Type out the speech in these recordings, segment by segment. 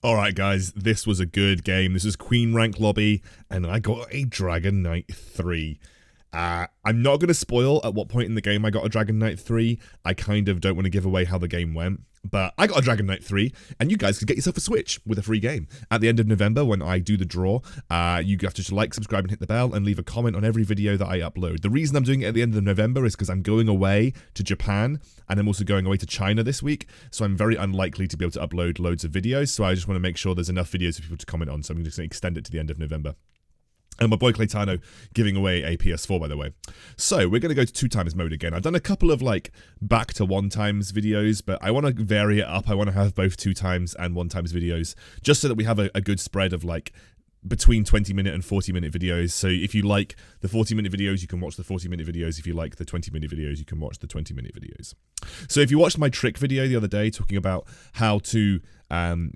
Alright guys, this was a good game. This is Queen Rank Lobby, and I got a Dragon Knight 3. I'm not going to spoil at what point in the game I got a Dragon Knight 3. I kind of don't want to give away how the game went. But I got a Dragon Knight 3, and you guys could get yourself a Switch with a free game. At the end of November, when I do the draw, you have to just like, subscribe, and hit the bell, and leave a comment on every video that I upload. The reason I'm doing it at the end of November is because I'm going away to Japan, and I'm also going away to China this week, so I'm very unlikely to be able to upload loads of videos, so I just want to make sure there's enough videos for people to comment on, so I'm just going to extend it to the end of November. And my boy Claytano giving away a PS4, by the way. So we're going to go to 2 times mode again. I've done a couple of like back to 1 times videos, but I want to vary it up. I want to have both 2 times and 1 times videos, just so that we have a good spread of like between 20-minute and 40-minute videos. So if you like the 40-minute videos, you can watch the 40-minute videos. If you like the 20-minute videos, you can watch the 20-minute videos. So if you watched my trick video the other day talking about how to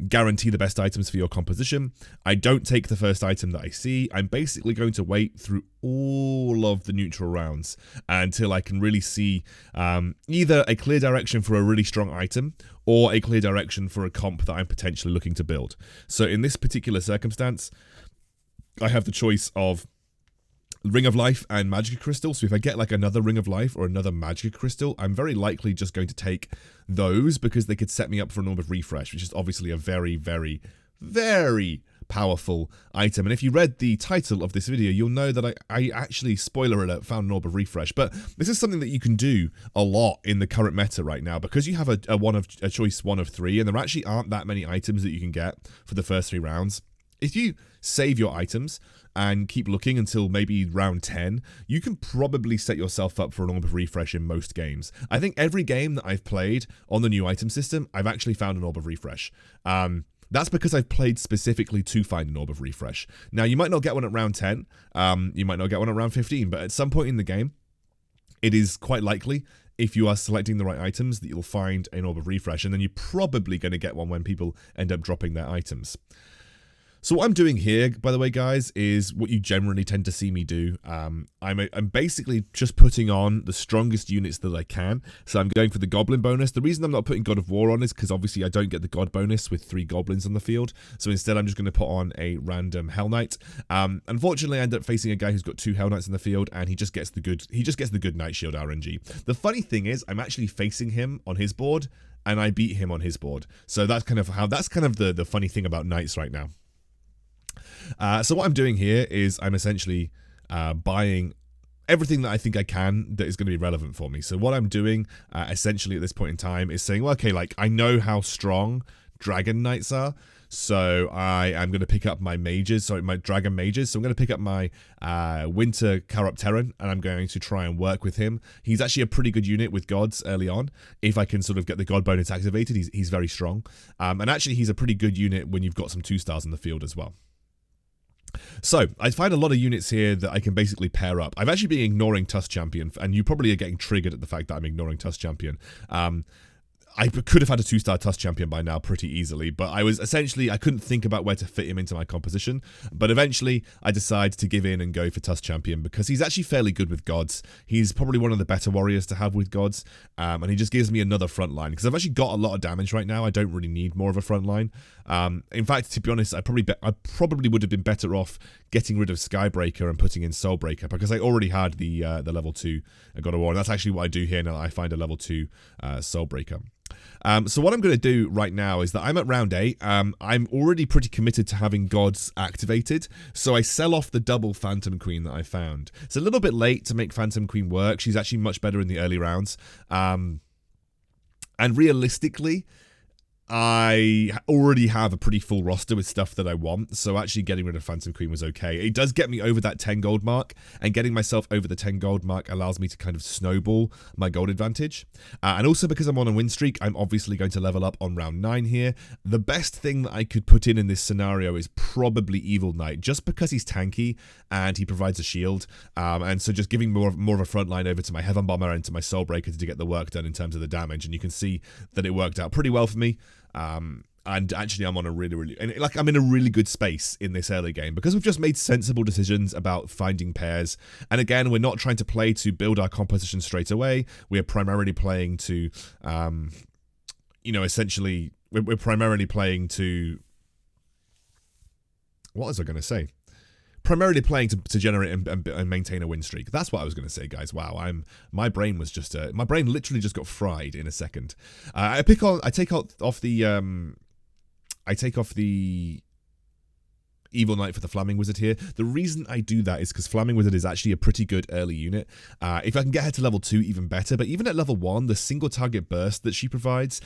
guarantee the best items for your composition, I don't take the first item that I see. I'm basically going to wait through all of the neutral rounds until I can really see either a clear direction for a really strong item or a clear direction for a comp that I'm potentially looking to build. So in this particular circumstance, I have the choice of Ring of Life and Magic Crystal. So if I get like another Ring of Life or another Magic Crystal, I'm very likely just going to take those because they could set me up for an Orb of Refresh, which is obviously a very, very, very powerful item. And if you read the title of this video, you'll know that I actually, spoiler alert, found an Orb of Refresh. But this is something that you can do a lot in the current meta right now because you have a choice 1 of 3, and there actually aren't that many items that you can get for the first 3 rounds. If you save your items and keep looking until maybe round 10, you can probably set yourself up for an Orb of Refresh in most games. I think every game that I've played on the new item system, I've actually found an Orb of Refresh. That's because I've played specifically to find an Orb of Refresh. Now, you might not get one at round 10, you might not get one at round 15, but at some point in the game, it is quite likely, if you are selecting the right items, that you'll find an Orb of Refresh, and then you're probably going to get one when people end up dropping their items. So what I'm doing here, by the way, guys, is what you generally tend to see me do. I'm basically just putting on the strongest units that I can. So I'm going for the Goblin bonus. The reason I'm not putting God of War on is because obviously I don't get the God bonus with 3 Goblins on the field. So instead I'm just going to put on a random Hell Knight. Unfortunately, I end up facing a guy who's got 2 Hell Knights in the field, and he just gets the good Knight Shield RNG. The funny thing is, I'm actually facing him on his board, and I beat him on his board. So that's kind of the funny thing about Knights right now. So what I'm doing here is I'm essentially buying everything that I think I can that is going to be relevant for me. So what I'm doing essentially at this point in time is saying, well, okay, like I know how strong Dragon Knights are, so I am going to pick up my mages, sorry, my Dragon Mages. So I'm going to pick up my Winter Charopteran, and I'm going to try and work with him. He's actually a pretty good unit with gods early on. If I can sort of get the god bonus activated, he's very strong. And actually he's a pretty good unit when you've got some 2-stars in the field as well. So, I find a lot of units here that I can basically pair up. I've actually been ignoring Tusk Champion, and you probably are getting triggered at the fact that I'm ignoring Tusk Champion. I could have had a 2-star Tusk Champion by now pretty easily, but I couldn't think about where to fit him into my composition, but eventually I decided to give in and go for Tusk Champion because he's actually fairly good with gods. He's probably one of the better warriors to have with gods, and he just gives me another front line, because I've actually got a lot of damage right now. I don't really need more of a front line. In fact, to be honest, I probably would have been better off getting rid of Skybreaker and putting in Soulbreaker, because I already had the level 2 God of War, and that's actually what I do here now that I find a level 2 Soulbreaker. So what I'm going to do right now is that I'm at round 8. I'm already pretty committed to having gods activated, so I sell off the double Phantom Queen that I found. It's a little bit late to make Phantom Queen work. She's actually much better in the early rounds. And realistically, I already have a pretty full roster with stuff that I want, so actually getting rid of Phantom Queen was okay. It does get me over that 10 gold mark, and getting myself over the 10 gold mark allows me to kind of snowball my gold advantage. And also because I'm on a win streak, I'm obviously going to level up on round 9 here. The best thing that I could put in this scenario is probably Evil Knight, just because he's tanky and he provides a shield. And so just giving more of a front line over to my Heaven Bomber and to my Soulbreaker to get the work done in terms of the damage. And you can see that it worked out pretty well for me. And actually I'm on I'm in a really good space in this early game because we've just made sensible decisions about finding pairs. And again, we're not trying to play to build our composition straight away. We're primarily playing to, essentially we're primarily playing to what was I going to say? Primarily playing to generate and maintain a win streak. That's what I was going to say, guys. Wow, my brain was just my brain literally just got fried in a second. I take off the Evil Knight for the Flaming Wizard here. The reason I do that is because Flaming Wizard is actually a pretty good early unit. If I can get her to level 2, even better. But even at level 1, the single target burst that she provides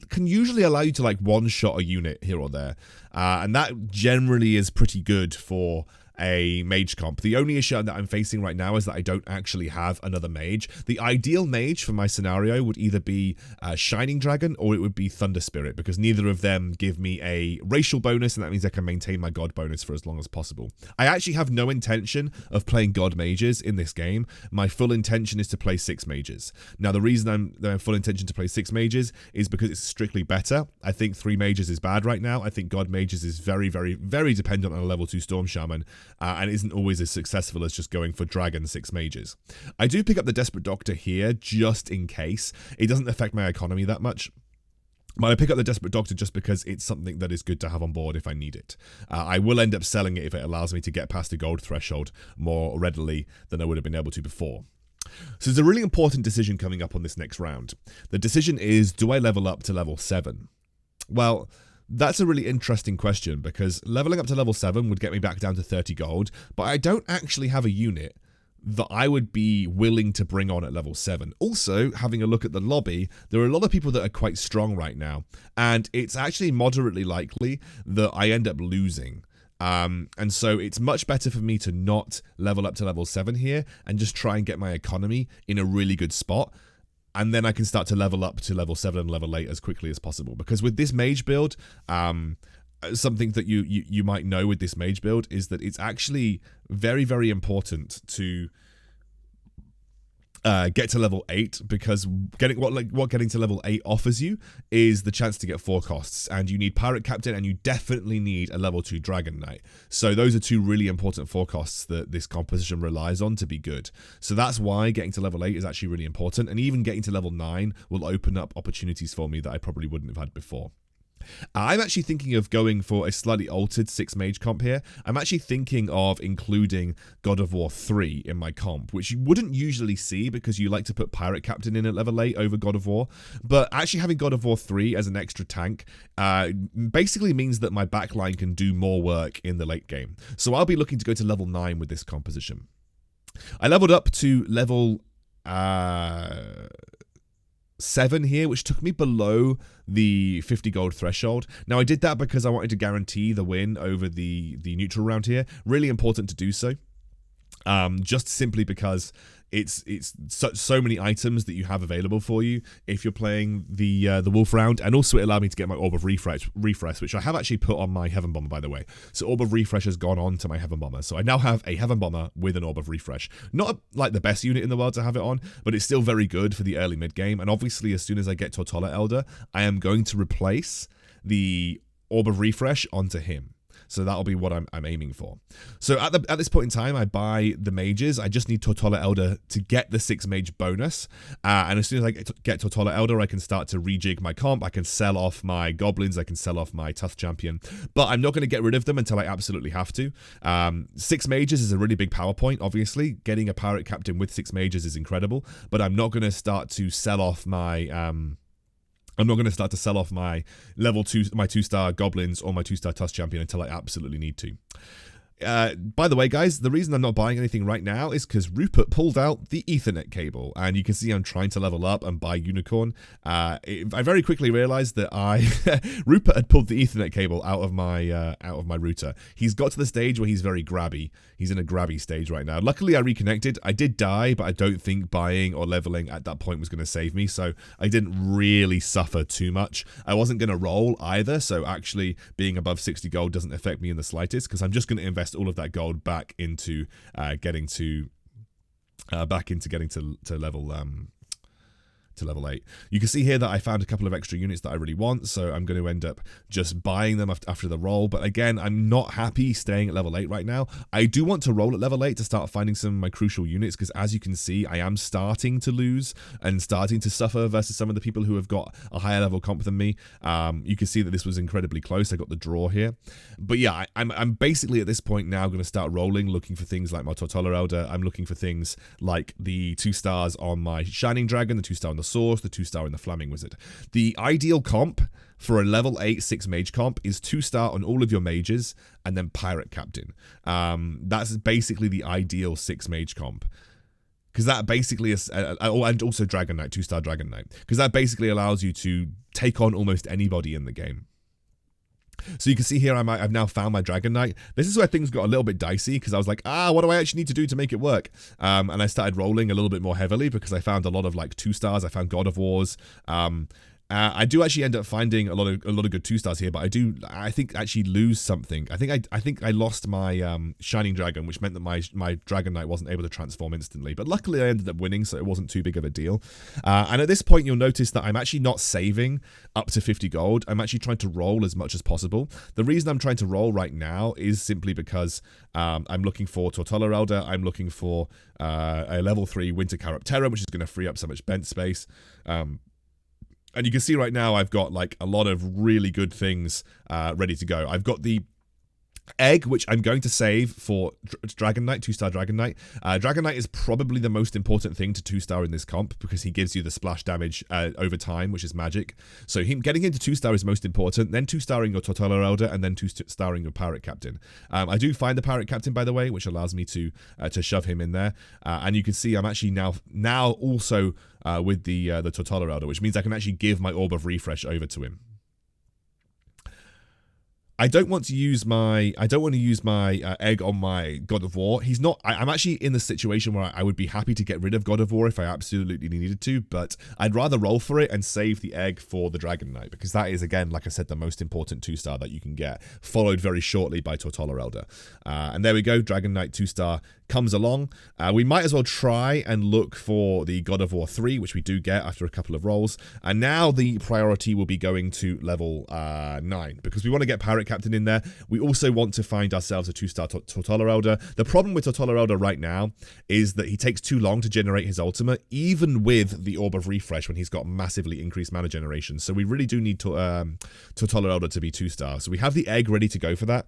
can usually allow you to like one-shot a unit here or there. And that generally is pretty good for a mage comp. The only issue that I'm facing right now is that I don't actually have another mage. The ideal mage for my scenario would either be Shining Dragon or it would be Thunder Spirit, because neither of them give me a racial bonus, and that means I can maintain my god bonus for as long as possible. I actually have no intention of playing god mages in this game. My full intention is to play 6 mages. Now, the reason I'm full intention to play 6 mages is because it's strictly better. I think 3 mages is bad right now. I think god mages is very, very, very dependent on a level 2 Storm Shaman, and isn't always as successful as just going for Dragon 6 mages. I do pick up the Desperate Doctor here just in case. It doesn't affect my economy that much. But I pick up the Desperate Doctor just because it's something that is good to have on board if I need it. I will end up selling it if it allows me to get past the gold threshold more readily than I would have been able to before. So there's a really important decision coming up on this next round. The decision is, do I level up to level 7? Well, that's a really interesting question, because leveling up to level 7 would get me back down to 30 gold, but I don't actually have a unit that I would be willing to bring on at level 7. Also, having a look at the lobby, there are a lot of people that are quite strong right now, and it's actually moderately likely that I end up losing. And so it's much better for me to not level up to level 7 here and just try and get my economy in a really good spot. And then I can start to level up to level 7 and level 8 as quickly as possible. Because with this mage build, something that you might know with this mage build is that it's actually very, very important to get to level 8, because what getting to level 8 offers you is the chance to get 4 costs, and you need Pirate Captain, and you definitely need a level 2 Dragon Knight. So those are 2 really important 4 costs that this composition relies on to be good. So that's why getting to level 8 is actually really important, and even getting to level 9 will open up opportunities for me that I probably wouldn't have had before. I'm actually thinking of going for a slightly altered 6 mage comp here. I'm actually thinking of including God of War 3 in my comp, which you wouldn't usually see because you like to put Pirate Captain in at level 8 over God of War. But actually having God of War 3 as an extra tank basically means that my backline can do more work in the late game. So I'll be looking to go to level 9 with this composition. I leveled up to level 7 here, which took me below the 50 gold threshold. Now, I did that because I wanted to guarantee the win over the neutral round here. Really important to do so. Just simply because it's so many items that you have available for you if you're playing the wolf round, and also it allowed me to get my Orb of Refresh, which I have actually put on my Heaven Bomber, by the way. So Orb of Refresh has gone on to my Heaven Bomber, so I now have a Heaven Bomber with an Orb of Refresh. Not like the best unit in the world to have it on, but it's still very good for the early mid game. And obviously, as soon as I get Tortola Elder, I am going to replace the Orb of Refresh onto him. So that'll be what I'm aiming for. So at this point in time, I buy the mages. I just need Tortola Elder to get the 6 mage bonus. And as soon as I get Tortola Elder, I can start to rejig my comp. I can sell off my goblins. I can sell off my Tusk Champion. But I'm not going to get rid of them until I absolutely have to. 6 mages is a really big power point, obviously. Getting a Pirate Captain with 6 mages is incredible. But I'm not going to start to sell off my... I'm not going to start to sell off my level 2, my 2-star goblins or my 2-star Tusk Champion until I absolutely need to. By the way, guys, the reason I'm not buying anything right now is because Rupert pulled out the Ethernet cable, and you can see I'm trying to level up and buy Unicorn. I very quickly realized that Rupert had pulled the Ethernet cable out of my router. He's got to the stage where he's very grabby. He's in a grabby stage right now. Luckily, I reconnected. I did die, but I don't think buying or leveling at that point was going to save me, so I didn't really suffer too much. I wasn't going to roll either, so actually being above 60 gold doesn't affect me in the slightest, because I'm just going to invest all of that gold back into getting to level to level 8. You can see here that I found a couple of extra units that I really want, so I'm going to end up just buying them after the roll. But again, I'm not happy staying at level 8 right now. I do want to roll at level 8 to start finding some of my crucial units, because as you can see, I am starting to lose and starting to suffer versus some of the people who have got a higher level comp than me. You can see that this was incredibly close. I got the draw here. But yeah, I'm basically at this point now going to start rolling, looking for things like my Tortola Elder. I'm looking for things like the 2 stars on my Shining Dragon, the 2 star on the Source, the 2 star in the Flaming Wizard. The ideal comp for a level 8 6 mage comp is 2 star on all of your mages and then Pirate Captain. That's basically the ideal 6 mage comp. Because that basically is, and also Dragon Knight, 2 star Dragon Knight. Because that basically allows you to take on almost anybody in the game. So you can see here I've now found my Dragon Knight. This is where things got a little bit dicey, because I was like, what do I actually need to do to make it work? And I started rolling a little bit more heavily because I found a lot of like 2 stars. I found God of Wars. I do actually end up finding a lot of good 2 stars here, but I think actually lose something. I think I lost my Shining Dragon, which meant that my Dragon Knight wasn't able to transform instantly. But luckily I ended up winning, so it wasn't too big of a deal. And at this point you'll notice that I'm actually not saving up to 50 gold. I'm actually trying to roll as much as possible. The reason I'm trying to roll right now is simply because I'm looking for Tortola Elder. I'm looking for a level 3 Winter Caraptera, which is going to free up so much bench space. And you can see right now I've got like a lot of really good things ready to go. I've got the egg, which I'm going to save for Dragon Knight, 2 star Dragon Knight. Dragon Knight is probably the most important thing to 2 star in this comp, because he gives you the splash damage over time, which is magic. So getting into 2 star is most important, then 2 starring your Tortola Elder, and then 2 starring your Pirate Captain. I do find the Pirate Captain, by the way, which allows me to shove him in there. And you can see I'm actually now also with the Tortola Elder, which means I can actually give my Orb of Refresh over to him. I don't want to use my egg on my God of War. He's not. I'm actually in the situation where I would be happy to get rid of God of War if I absolutely needed to, but I'd rather roll for it and save the egg for the Dragon Knight, because that is, again, like I said, the most important 2 star that you can get, followed very shortly by Tortola Elder. And there we go, Dragon Knight 2 star comes along. We might as well try and look for the God of War 3, which we do get after a couple of rolls. And now the priority will be going to level 9, because we want to get Pirate Captain in there. We also want to find ourselves a 2 star Tortola Elder. The problem with Tortola Elder right now is that he takes too long to generate his ultimate, even with the Orb of Refresh when he's got massively increased mana generation. So we really do need Tortola Elder to be 2 star. So we have the egg ready to go for that.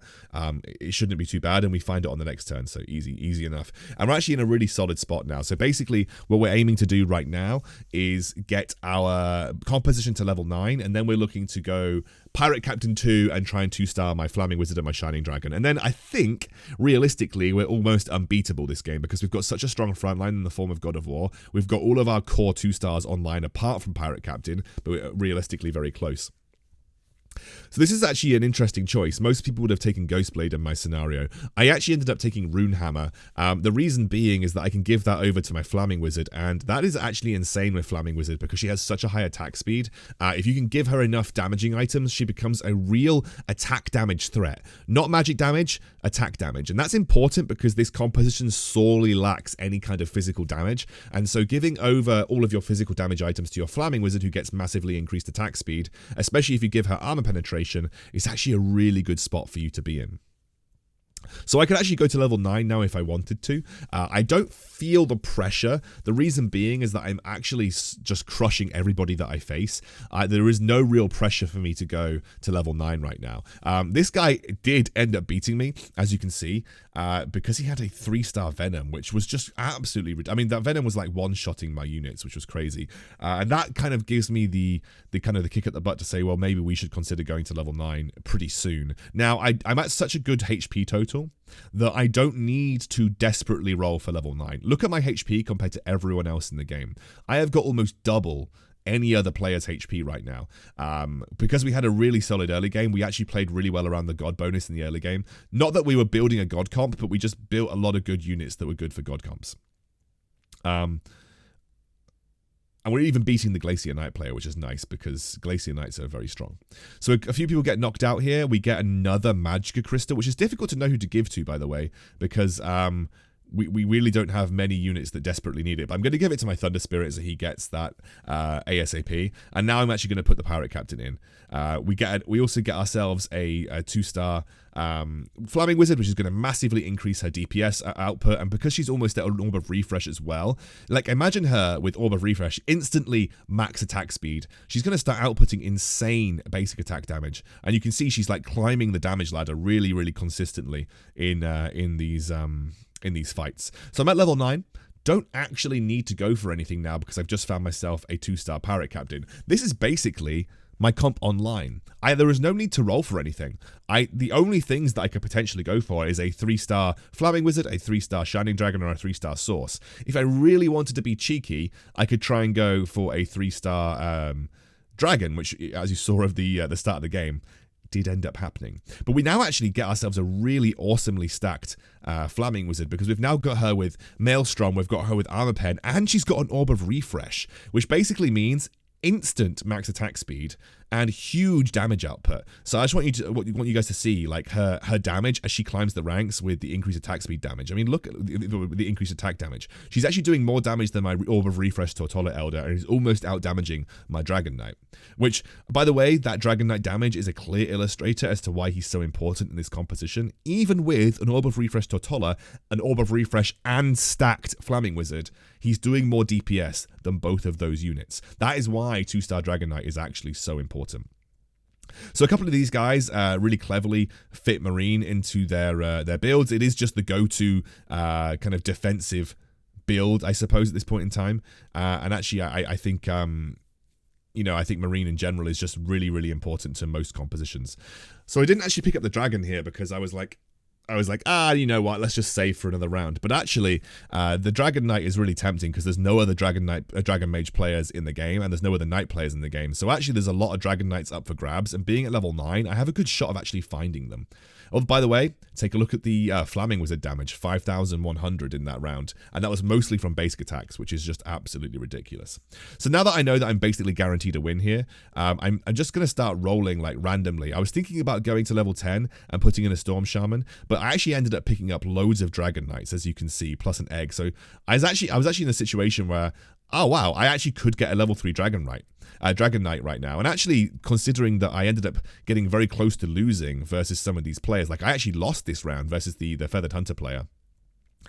It shouldn't be too bad, and we find it on the next turn. So easy enough. And we're actually in a really solid spot now. So basically what we're aiming to do right now is get our composition to level 9, and then we're looking to go Pirate Captain 2 and try and 2 star my Flaming Wizard and my Shining Dragon. And then I think, realistically, we're almost unbeatable this game, because we've got such a strong frontline in the form of God of War. We've got all of our core 2 stars online apart from Pirate Captain, but we're realistically very close. So this is actually an interesting choice. Most people would have taken Ghostblade in my scenario. I actually ended up taking Runehammer. The reason being is that I can give that over to my Flaming Wizard, and that is actually insane with Flaming Wizard because she has such a high attack speed. If you can give her enough damaging items, she becomes a real attack damage threat. Not magic damage, attack damage. And that's important because this composition sorely lacks any kind of physical damage. And so giving over all of your physical damage items to your Flaming Wizard, who gets massively increased attack speed, especially if you give her armor penetration, is actually a really good spot for you to be in. So I could actually go to level 9 now if I wanted to. I don't feel the pressure. The reason being is that I'm actually just crushing everybody that I face. There is no real pressure for me to go to level 9 right now. This guy did end up beating me, as you can see, because he had a 3-star Venom, which was just absolutely... I mean, that Venom was like one-shotting my units, which was crazy. And that kind of gives me the kick at the butt to say, well, maybe we should consider going to level 9 pretty soon. Now, I'm at such a good HP total that I don't need to desperately roll for level 9. Look at my HP compared to everyone else in the game. I have got almost double any other player's HP right now. Because we had a really solid early game, we actually played really well around the God bonus in the early game. Not that we were building a God comp, but we just built a lot of good units that were good for God comps. And we're even beating the Glacier Knight player, which is nice because Glacier Knights are very strong. So a few people get knocked out here. We get another Magica Crystal, which is difficult to know who to give to, by the way, because we really don't have many units that desperately need it. But I'm going to give it to my Thunder Spirit so he gets that ASAP. And now I'm actually going to put the Pirate Captain in. We also get ourselves a 2-star Flaming Wizard, which is going to massively increase her DPS output. And because she's almost at an Orb of Refresh as well, like imagine her with Orb of Refresh, instantly max attack speed. She's going to start outputting insane basic attack damage. And you can see she's like climbing the damage ladder really, really consistently in these fights. So I'm at level 9. Don't actually need to go for anything now because I've just found myself a 2-star Pirate Captain. This is basically my comp online. There is no need to roll for anything. The only things that I could potentially go for is a 3-star Flaming Wizard, a 3-star Shining Dragon, or a 3-star Source. If I really wanted to be cheeky, I could try and go for a 3-star Dragon, which, as you saw of the start of the game, did end up happening. But we now actually get ourselves a really awesomely stacked Flaming Wizard, because we've now got her with Maelstrom, we've got her with Armor Pen, and she's got an Orb of Refresh, which basically means instant max attack speed and huge damage output. So I just want you guys to see like her damage as she climbs the ranks with the increased attack speed damage. I mean, look at the increased attack damage. She's actually doing more damage than my Orb of Refresh Tortola Elder, and is almost out damaging my Dragon Knight. Which, by the way, that Dragon Knight damage is a clear illustrator as to why he's so important in this composition. Even with an Orb of Refresh Tortola, an Orb of Refresh and stacked Flaming Wizard, he's doing more DPS than both of those units. That is why 2-star Dragon Knight is actually so important. So a couple of these guys really cleverly fit Marine into their builds. It is just the go-to kind of defensive build, I suppose, at this point in time. And actually, I think I think Marine in general is just really, really important to most compositions. So I didn't actually pick up the Dragon here because I was like, you know what, let's just save for another round. But actually, the Dragon Knight is really tempting because there's no other Dragon Mage players in the game, and there's no other Knight players in the game. So actually, there's a lot of Dragon Knights up for grabs, and being at level 9, I have a good shot of actually finding them. Oh, by the way, take a look at the Flaming Wizard damage, 5,100 in that round, and that was mostly from basic attacks, which is just absolutely ridiculous. So now that I know that I'm basically guaranteed a win here, I'm just going to start rolling like randomly. I was thinking about going to level 10 and putting in a Storm Shaman, but I actually ended up picking up loads of Dragon Knights, as you can see, plus an egg. So I was actually in a situation where, oh wow, I actually could get a level 3 Dragon Knight right now. And actually, considering that I ended up getting very close to losing versus some of these players, like I actually lost this round versus the Feathered Hunter player.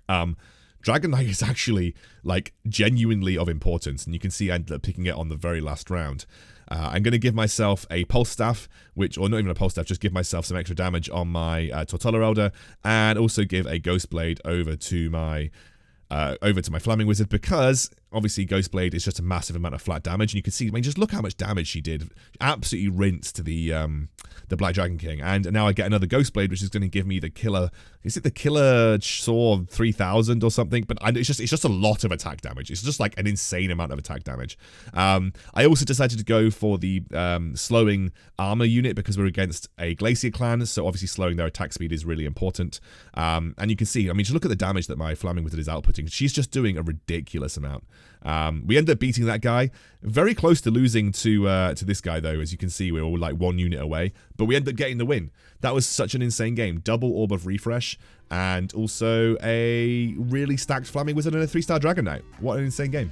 Dragon Knight is actually like genuinely of importance, and you can see I ended up picking it on the very last round. I'm going to give myself a Pulse Staff, or not even a Pulse Staff, just give myself some extra damage on my Tortola Elder, and also give a Ghost Blade over to my Flaming Wizard, because obviously Ghostblade is just a massive amount of flat damage, and you can see, I mean, just look how much damage she did. Absolutely rinsed the Black Dragon King. And now I get another Ghostblade, which is going to give me the killer, is it the killer sword 3000 or something? But it's just a lot of attack damage. It's just like an insane amount of attack damage. I also decided to go for the slowing armor unit because we're against a Glacier clan, so obviously slowing their attack speed is really important. And you can see, I mean, just look at the damage that my Flaming Wizard is outputting. She's just doing a ridiculous amount. We end up beating that guy. Very close to losing to this guy, though. As you can see, we're all like 1 unit away. But we end up getting the win. That was such an insane game. Double Orb of Refresh, and also a really stacked Flaming Wizard and a 3-star Dragon Knight. What an insane game.